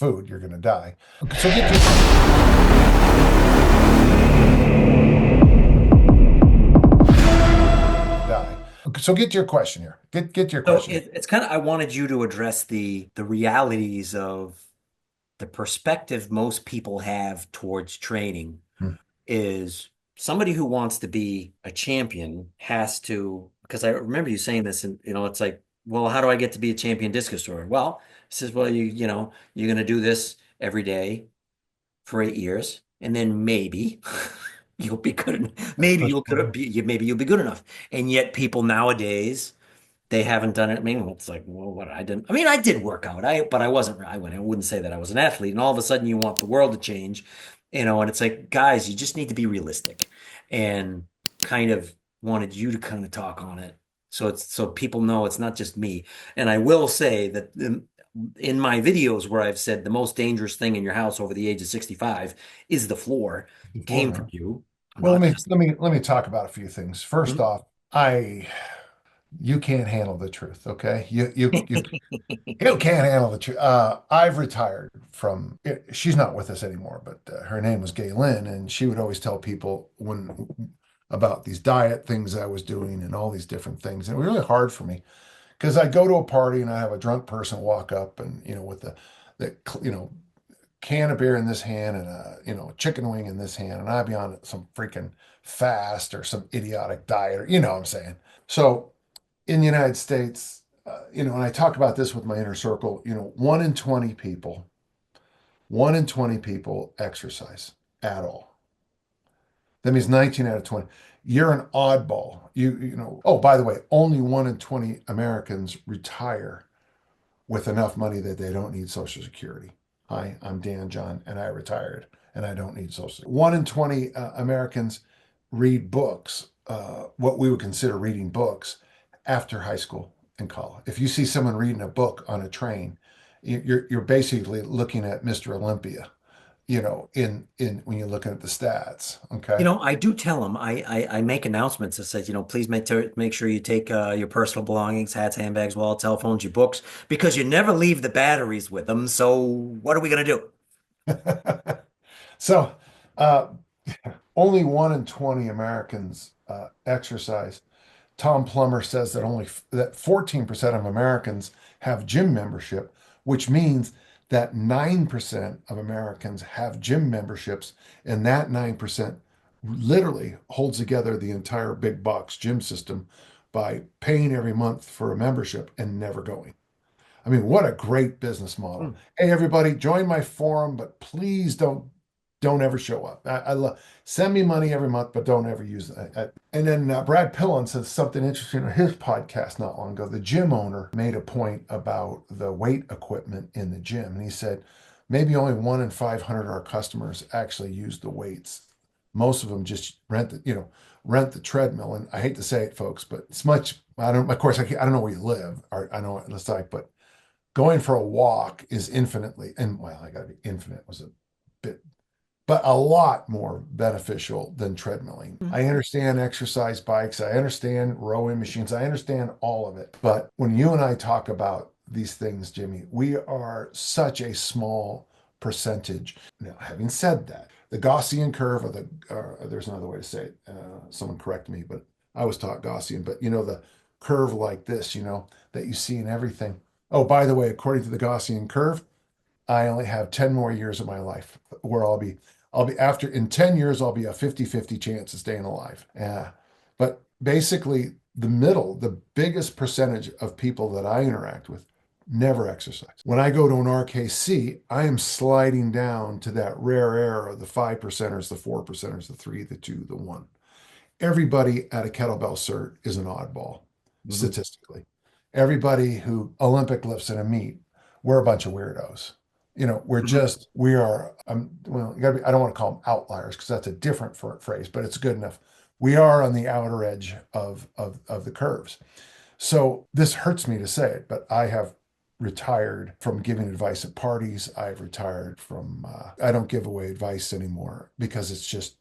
food, you're going to die. So get your die. So get to your question here. Get to your So question. it's kind of, I wanted you to address the realities of the perspective most people have towards training Hmm. is somebody who wants to be a champion has to, because I remember you saying this, and it's like, well, how do I get to be a champion discus thrower? Well, he says, well, you're going to do this every day for 8 years, and then maybe you'll be good. Maybe Push you'll forward. maybe you'll be good enough. And yet, people nowadays they haven't done it. I mean, it's like, well, what I didn't. I mean, I did work out. But I wasn't. I wouldn't say that I was an athlete. And all of a sudden, you want the world to change, and it's like, guys, you just need to be realistic, and kind of wanted you to kind of talk on it, so people know it's not just me. And I will say that in my videos where I've said the most dangerous thing in your house over the age of 65 is the floor Before, came huh? from you. I'm Well, not just. let me talk about a few things. First off, I you can't handle the truth, okay? You can't handle the truth. I've retired from. She's not with us anymore, but her name was Gay Lynn, and she would always tell people when about these diet things I was doing and all these different things. And it was really hard for me because I'd go to a party and I have a drunk person walk up and with the can of beer in this hand and a chicken wing in this hand, and I'd be on some freaking fast or some idiotic diet, or what I'm saying. So in the United States, and I talk about this with my inner circle, 1 in 20 people exercise at all. That means 19 out of 20. You're an oddball. Oh, by the way, only 1 in 20 Americans retire with enough money that they don't need Social Security. Hi, I'm Dan John, and I retired, and I don't need Social Security. 1 in 20 Americans read books, what we would consider reading books, after high school and college. If you see someone reading a book on a train, you're basically looking at Mr. Olympia, in when you're looking at the stats. Okay. I do tell them. I make announcements that says, please make sure you take your personal belongings, hats, handbags, wallet, telephones, your books, because you never leave the batteries with them. So what are we gonna do? So, uh, only 1 in 20 Americans exercise. Tom Plummer says that 14% of Americans have gym membership, which means that 9% of Americans have gym memberships, and that 9% literally holds together the entire big box gym system by paying every month for a membership and never going. I mean, what a great business model. Hmm. Hey, everybody, join my forum, but please don't ever show up. I love send me money every month, but don't ever use it. And then Brad Pillon says something interesting on his podcast not long ago. The gym owner made a point about the weight equipment in the gym, and he said maybe only 1 in 500 of our customers actually use the weights. Most of them just rent the treadmill. And I hate to say it, folks, but it's much. I don't. Of course, I don't know where you live, or I know what it's like, but going for a walk is infinitely, and well, I got to be infinite was a bit, but a lot more beneficial than treadmilling. I understand exercise bikes, I understand rowing machines, I understand all of it. But when you and I talk about these things, Jimmy, we are such a small percentage. Now, having said that, the Gaussian curve, there's another way to say it. Someone correct me, but I was taught Gaussian. But the curve like this, that you see in everything. Oh, by the way, according to the Gaussian curve, I only have 10 more years of my life where I'll be after in 10 years, I'll be a 50-50 chance of staying alive. Yeah. But basically, the biggest percentage of people that I interact with never exercise. When I go to an RKC, I am sliding down to that rare air of the 5%ers, the 4%ers, the three, the two, the one. Everybody at a kettlebell cert is an oddball, Mhm. statistically. Everybody who Olympic lifts in a meet, we're a bunch of weirdos. Mhm. We are, well, I don't want to call them outliers because that's a different phrase, but it's good enough. We are on the outer edge of the curves. So this hurts me to say it, but I have retired from giving advice at parties. I've retired from, I don't give away advice anymore because it's just,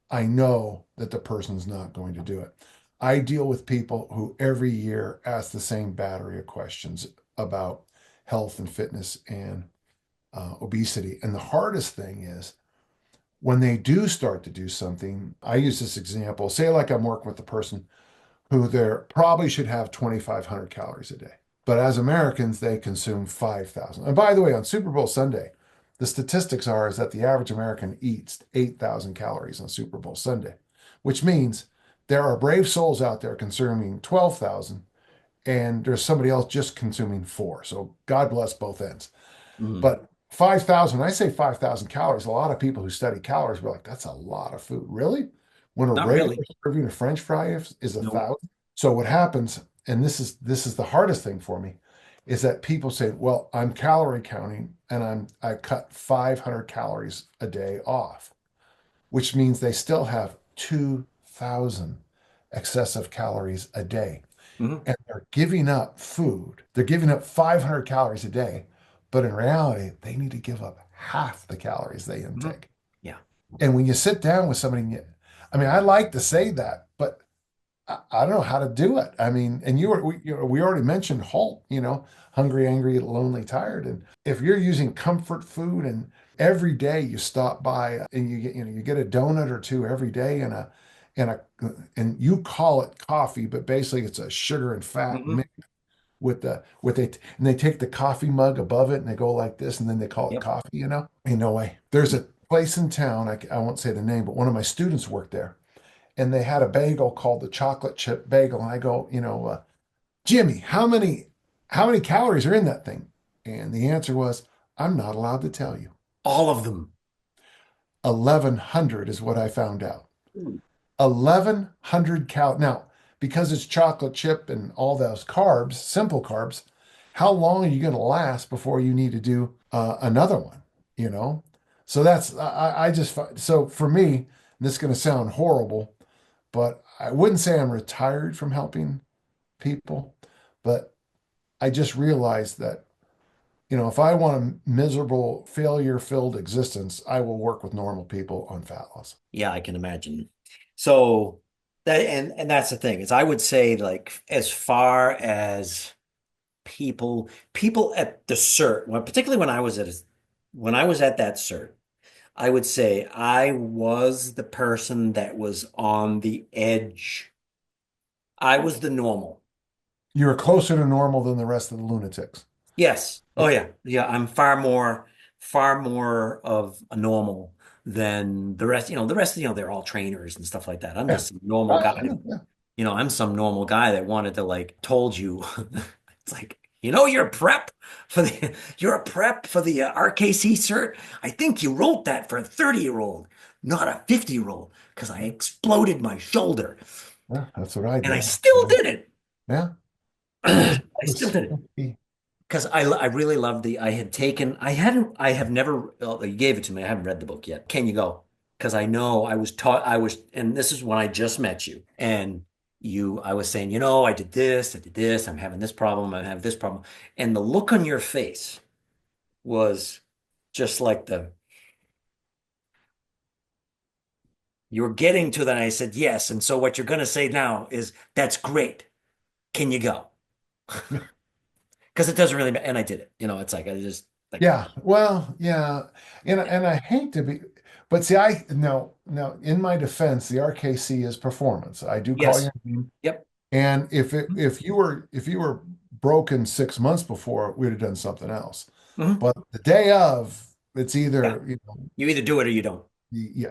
I know that the person's not going to do it. I deal with people who every year ask the same battery of questions about health and fitness. And obesity. And the hardest thing is when they do start to do something. I use this example. Say, like I'm working with a person who they probably should have 2,500 calories a day. But as Americans, they consume 5,000. And by the way, on Super Bowl Sunday, the statistics are is that the average American eats 8,000 calories on Super Bowl Sunday, which means there are brave souls out there consuming 12,000 and there's somebody else just consuming four. So God bless both ends. Mhm. But 5,000, when I say 5,000 calories, a lot of people who study calories were like, that's a lot of food. Really? When a Not regular really. serving of French fries is a No. thousand? So what happens, and this is the hardest thing for me, is that people say, well, I'm calorie counting and I cut 500 calories a day off, which means they still have 2,000 excessive calories a day. Mhm. And they're giving up food. They're giving up 500 calories a day, but in reality, they need to give up half the calories they Mhm. intake. Yeah. And when you sit down with somebody, I mean, I like to say that, but I don't know how to do it. I mean, and we already mentioned HALT, hungry, angry, lonely, tired. And if you're using comfort food and every day you stop by and you get a donut or two every day and a, and you call it coffee, but basically it's a sugar and fat Mhm. mix and they take the coffee mug above it and they go like this and then they call it Yep. coffee, Anyway, there's a place in town, I won't say the name, but one of my students worked there and they had a bagel called the chocolate chip bagel. And I go, Jimmy, how many calories are in that thing? And the answer was, I'm not allowed to tell you. All of them. 1,100 is what I found out. Ooh. 1,100 Now, because it's chocolate chip and all those carbs, simple carbs, how long are you going to last before you need to do another one? You know, so I just so for me, this is going to sound horrible, but I wouldn't say I'm retired from helping people, but I just realized that, if I want a miserable, failure-filled existence, I will work with normal people on fat loss. Yeah, I can imagine. So that and that's the thing is I would say like as far as people at the cert, well, particularly when I was at that cert, I would say I was the person that was on the edge. I was the normal. You're closer to normal than the rest of the lunatics. Yes. Yeah. Oh yeah. Yeah, I'm far more of a normal than the rest. The rest, they're all trainers and stuff like that. I'm Yeah. just a normal I guy. know. Yeah. I'm some normal guy that wanted to like told you. It's like, you're a prep for the RKC cert. I think you wrote that for a 30-year-old, not a 50-year-old, because I exploded my shoulder Yeah. That's what I and I did. still did it. Yeah. It was, I it still was, did it. Because I really loved I have never, well, you gave it to me. I haven't read the book yet. Can you go? Because I know and this is when I just met you. And I was saying, I did this, I'm having this problem, I have this problem. And the look on your face was just like you were getting to that. I said, yes. And so what you're going to say now is, that's great. Can you go? Because it doesn't really, and I did it. It's like, I just like, Yeah, well, yeah, and I hate to be, but see, I no, no. In my defense, the RKC is performance. I do call yes. your name, Yep. and if you were broken 6 months before, we'd have done something else. Mhm. But the day of, it's Yeah. either You either do it or you don't. yeah,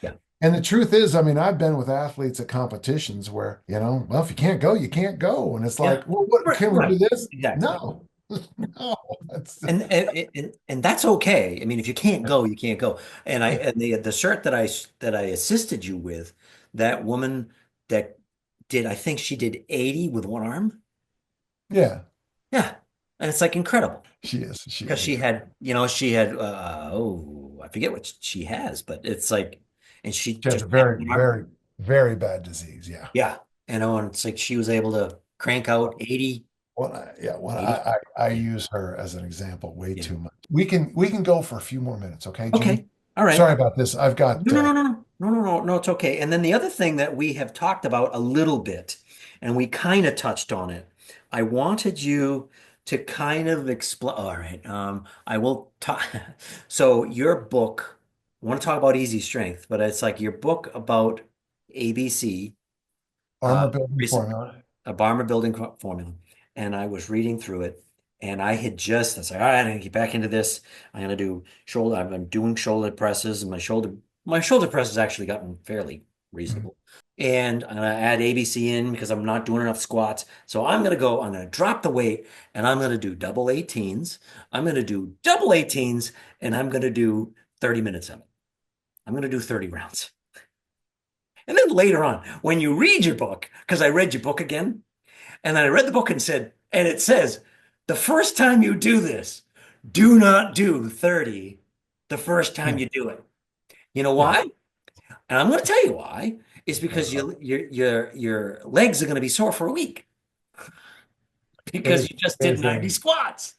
Yeah. and the truth is, I mean, I've been with athletes at competitions where well, if you can't go, you can't go, and it's Yeah. like, well, what Right. can we do Right. this? Exactly. No, no, that's And that's okay. I mean, if you can't go, you can't go. And the cert that I assisted you with, that woman that did, I think she did 80 with one arm. yeah, Yeah. And it's like incredible she because is she incredible. had, she had I forget what she has, but it's like, and she She has just a had very, one arm. very, very bad disease. Yeah. Yeah. And it's like she was able to crank out 80, Well, 80. I Yeah. use her as an example way Yeah. too much. We can go for a few more minutes, okay, Jimmy? Okay. All right. Sorry about this. I've got No, no, no, no, no, no, no, no, no, it's okay. And then the other thing that we have talked about a little bit, and we kind of touched on it, I wanted you to kind of explain. All right. I will talk. So your book, I want to talk about Easy Strength, but it's like your book about ABC, uh, Armor building recent, formula. a Barmer building formula. And I was reading through it and I was like, all right, I'm gonna get back into this. I'm gonna do shoulder. I've been doing shoulder presses and my shoulder press has actually gotten fairly Mhm. reasonable. And I'm gonna add ABC in because I'm not doing enough squats. So I'm gonna drop the weight and I'm gonna do double 18s. I'm gonna do double 18s and I'm gonna do 30 minutes of it. I'm gonna do 30 rounds. And then later on, when you read your book, because I read your book again, and then I read the book and it says, the first time you do this, do not do 30 the first time Yeah, you do it. You know yeah. why? And I'm going to tell you why. It's Very because hard. your legs are going to be sore for a week It because is. you just It did is a. 90 squats.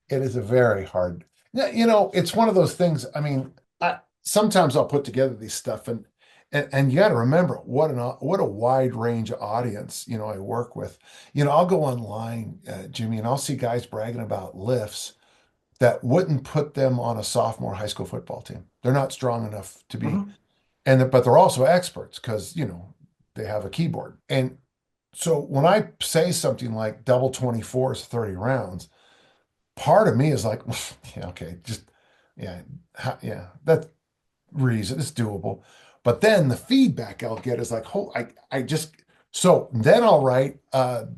It is a very hard. Yeah, it's one of those things. I mean, sometimes I'll put together these stuff, and you got to remember what a wide range of audience I work with. I'll go online, Jimmy, and I'll see guys bragging about lifts that wouldn't put them on a sophomore high school football team. They're not strong enough to be, Mhm. but they're also experts because they have a keyboard. And so when I say something like double 24s 30 rounds, part of me is like, yeah, okay, just yeah, yeah, that's reason it's doable. But then the feedback I'll get is like, oh, I just so then I'll write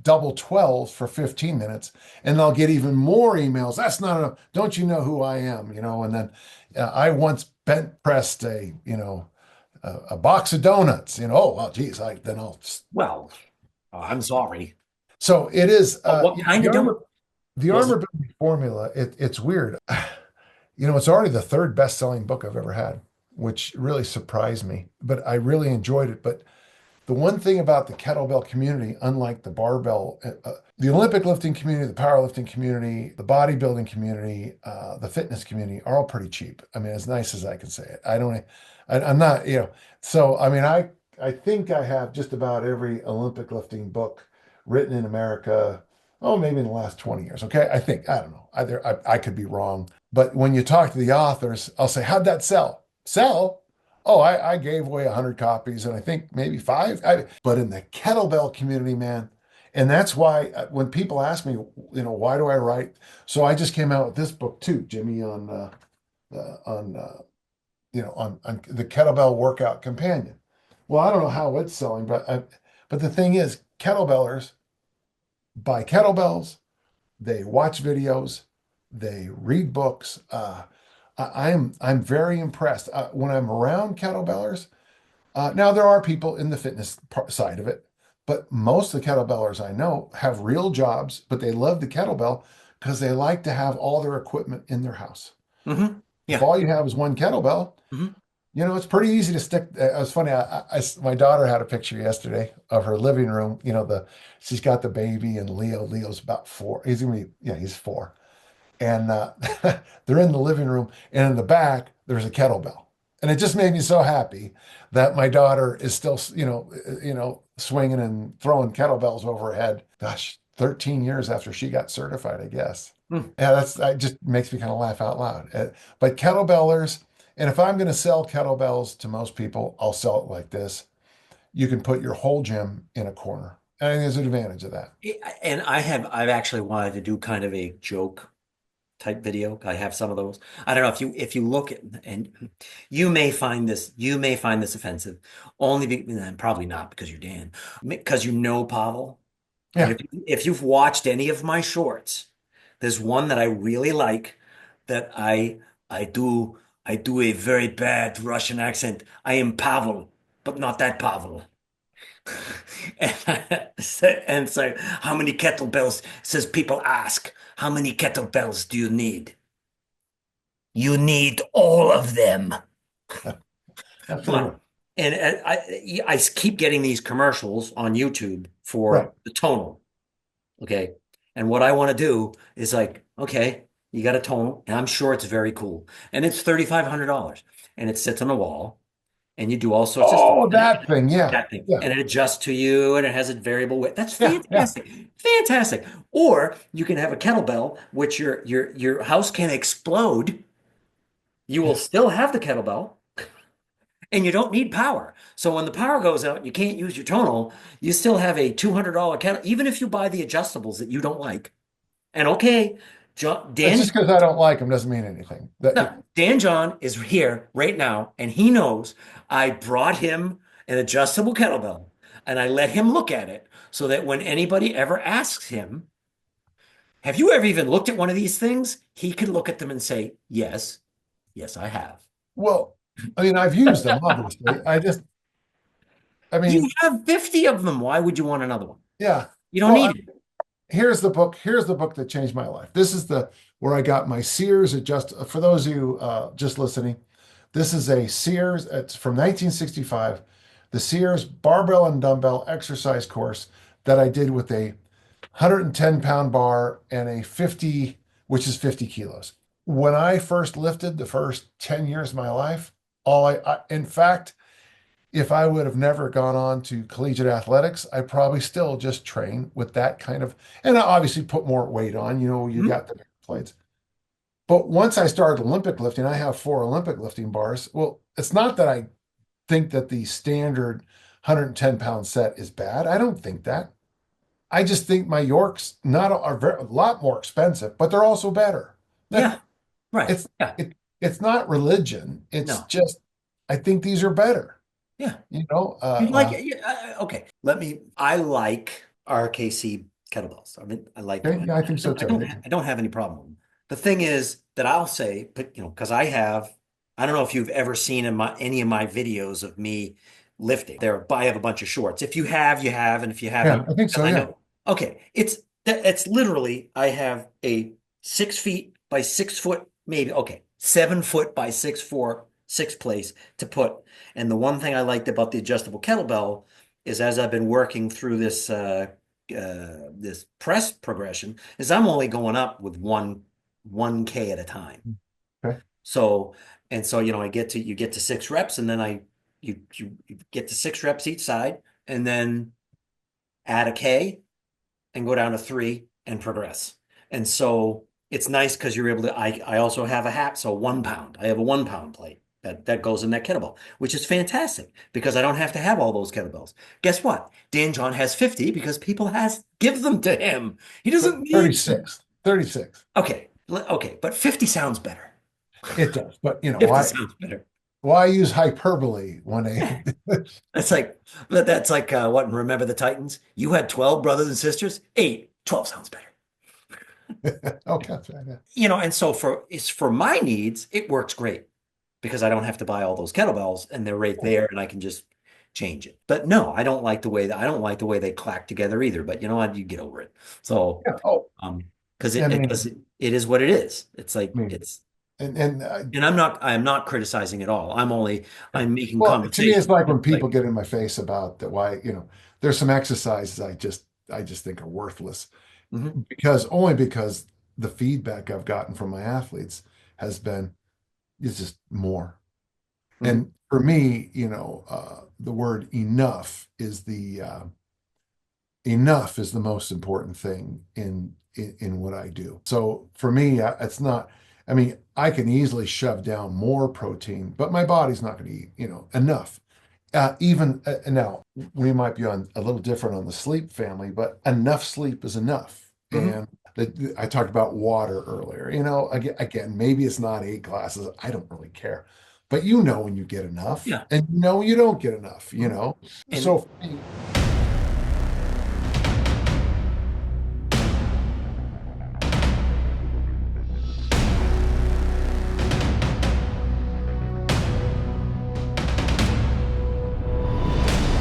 double 12 for 15 minutes and I'll get even more emails. That's not enough. Don't you know who I am? And then I once bent pressed a box of donuts. Oh, well, geez, then I'll. Well, I'm sorry. So it is What kind the of armor donut the was armor it? building formula. It's weird. It's already the third best-selling book I've ever had, which really surprised me, but I really enjoyed it. But the one thing about the kettlebell community, unlike the barbell, the Olympic lifting community, the powerlifting community, the bodybuilding community, the fitness community are all pretty cheap. I mean, as nice as I can say it. I'm not, so I mean, I think I have just about every Olympic lifting book written in America. Oh, maybe in the last 20 years. Okay. I don't know. I could be wrong. But when you talk to the authors, I'll say, how'd that sell? Sell? Oh, I gave away 100 copies and I think maybe five. But in the kettlebell community, man, and that's why when people ask me, why do I write? So I just came out with this book too, Jimmy, on on the kettlebell workout companion. Well, I don't know how it's selling, but the thing is, kettlebellers buy kettlebells, they watch videos, they read books. I'm very impressed when I'm around kettlebellers. Now, there are people in the fitness side of it, but most of the kettlebellers I know have real jobs, but they love the kettlebell because they like to have all their equipment in their house. Hmm. If Yeah. all you have is one kettlebell, Hmm. it's pretty easy to stick. It was funny. My daughter had a picture yesterday of her living room. She's got the baby and Leo. Leo's about 4. He's gonna be, yeah, he's 4, and they're in the living room, and in the back there's a kettlebell, and it just made me so happy that my daughter is still swinging and throwing kettlebells over her head. Gosh, 13 years after she got certified, I guess. Hmm. Yeah, that just makes me kind of laugh out loud. But kettlebellers, and if I'm going to sell kettlebells to most people, I'll sell it like this: you can put your whole gym in a corner, and I think there's an advantage of that. And I've actually wanted to do kind of a joke type video. I have some of those. I don't know if you look at and you may find this offensive only and probably not because you're Dan, because you know Pavel. But Yeah. if you've watched any of my shorts, there's one that I really like that I do I do a very bad Russian accent. I am Pavel, but not that Pavel. And so how many kettlebells says people ask, how many kettlebells do you need? You need all of them. Absolutely. But and I keep getting these commercials on YouTube Right. for the tonal. Okay. And what I want to do is like, okay, you got a tonal, and I'm sure it's very cool. And it's $3,500 and it sits on the wall. and you do all sorts of stuff. Oh, that thing. Yeah. That thing. Yeah. And it adjusts to you and it has a variable weight. That's Yeah. Yeah. fantastic. Fantastic. Or you can have a kettlebell, which your house can explode. You will Yeah. still have the kettlebell and you don't need power. So when the power goes out and you can't use your tonal, you still have a $200 kettle, even if you buy the adjustables that you don't like. And okay, It's just because I don't like them doesn't mean anything. No, Dan John is here right now, and he knows I brought him an adjustable kettlebell and I let him look at it so that when anybody ever asks him, have you ever even looked at one of these things? He could look at them and say, yes, yes, I have. Well, I mean, I've used them, obviously. I You mean, have 50 of them. Why would you want another one? yeah. You don't Well, need it. here's the book. Here's the book that changed my life. This is the where I got my Sears adjust. For those of you just listening, this is a Sears. It's from 1965, the Sears barbell and dumbbell exercise course that I did with a 110-pound bar and a 50, which is 50 kilos. When I first lifted the first 10 years of my life, in fact, if I would have never gone on to collegiate athletics, I probably still just train with that kind of, and I obviously put more weight on, you Mhm. got the plates. But once I started Olympic lifting, I have 4 Olympic lifting bars. Well, it's not that I think that the standard 110-pound set is bad. I don't think that. I just think my Yorks not are a lot more expensive, but they're also better. Yeah, right. It's Yeah, it's not religion. It's no. just I think these are better. Yeah. You know, You like it? Yeah, okay. I like RKC kettlebells. I mean, I like them. okay, yeah, I think so too. I don't have any problem with them. The thing is that I'll say, but because I don't know if you've ever seen any of my videos of me lifting. I have a bunch of shorts. If you have, you have, and if you Yeah, haven't, I think because so. I Yeah. know, okay, it's literally I have a 6 feet by 6 foot, maybe, okay, 7 foot by 6'4" six place to put. And the one thing I liked about the adjustable kettlebell is as I've been working through this press progression, is I'm only going up with one K at a time. Okay. So I you get to 6 reps, and then you get to 6 reps each side, and then add a K and go down to 3 and progress. And so it's nice because you're able to. I also have a hat, so 1 pound. I have a 1 pound plate that goes in that kettlebell, which is fantastic because I don't have to have all those kettlebells. Guess what? Dan John has 50 because people has give them to him. He doesn't need. 36. 36. Okay, okay, but 50 sounds better. It does. But 50 sounds better. why use hyperbole when a That's like what in Remember the Titans? You had 12 brothers and sisters? 8. 12 sounds better. okay, yeah. And so for my needs, it works great because I don't have to buy all those kettlebells and they're right there and I can just change it. But no, I don't like the way they clack together either. But you know what? You get over it. So Yeah. Oh, because I mean, it is what it is. It's like I mean, it's and and I'm not criticizing at all. I'm making well, to me, conversation. it's like when It's people like, get in my face about that. Why, there's some exercises I just think are worthless mhm, only because the feedback I've gotten from my athletes has been it's just more. mhm, And for me, the word enough is the most important thing in what I do. So for me, it's not. I mean, I can easily shove down more protein, but my body's not going to eat, enough. Even now, we might be on a little different on the sleep family, but enough sleep is enough. mhm. And I talked about water earlier. Again, maybe it's not 8 glasses. I don't really care, but when you get enough, Yeah. and you don't get enough. Mhm. And So for me,